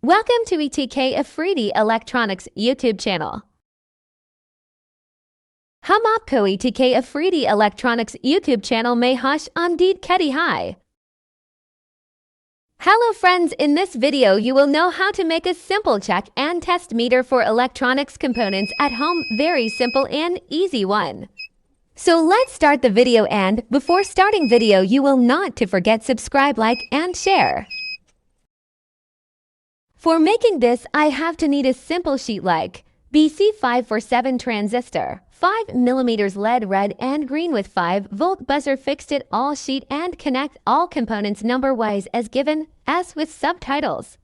Welcome to ETK Afridi Electronics YouTube channel. Hum aapko ETK Afridi Electronics YouTube channel mein hush amdeed keti hai. Hello friends, in this video you will know how to make a simple check and test meter for electronics components at home. Very simple and easy one. So let's start the video, and before starting video you will not to forget subscribe, like and share. For making this, I have to need a simple sheet like BC547 transistor, 5mm LED red and green with 5-volt buzzer fixed it all sheet, and connect all components number-wise as given, as with subtitles.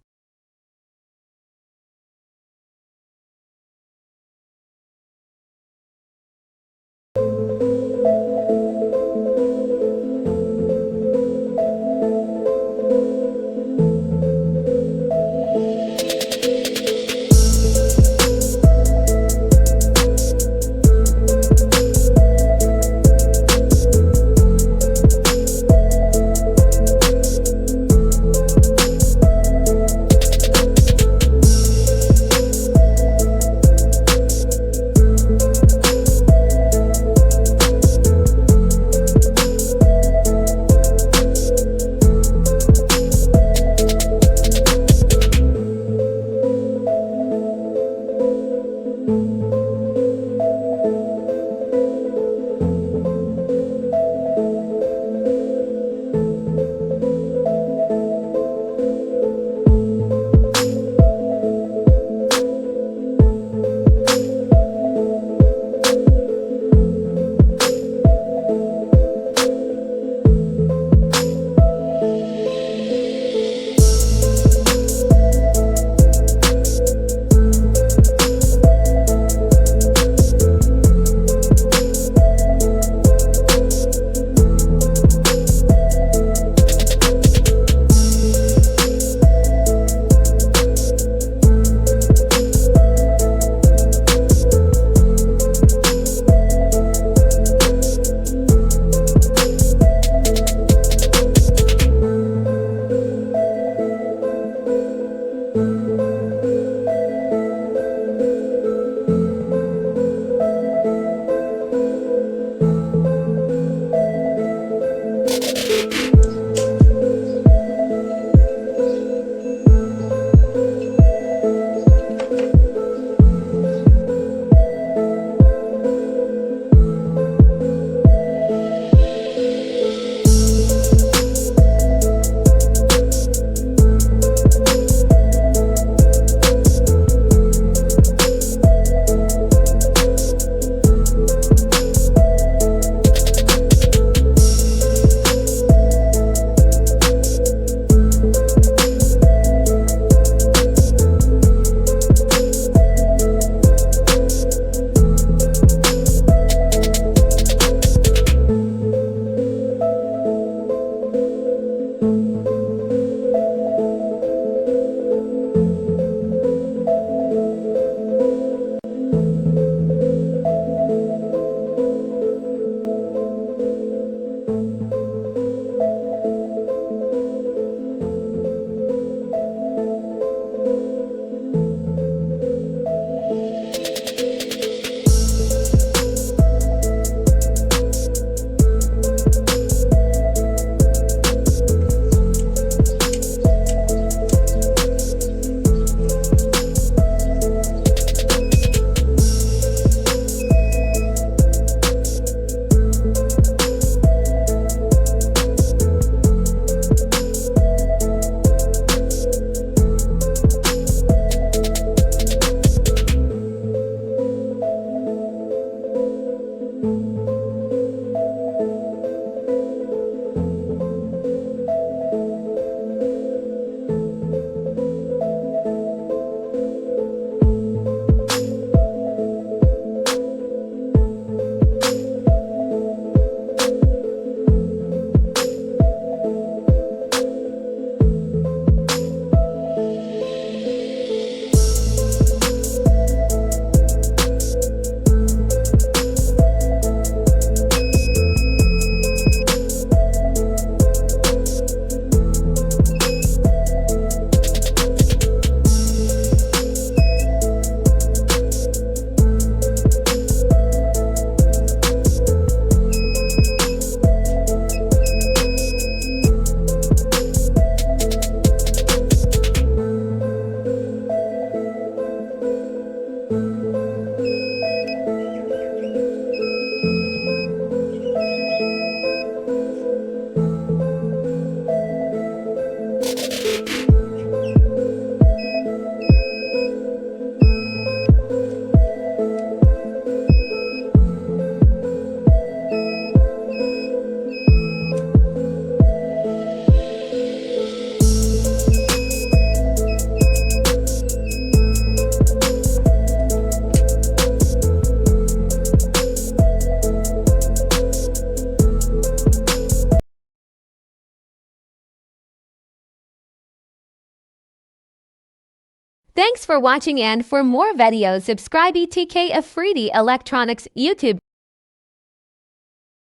Thanks for watching, and for more videos subscribe ETK Afridi Electronics YouTube.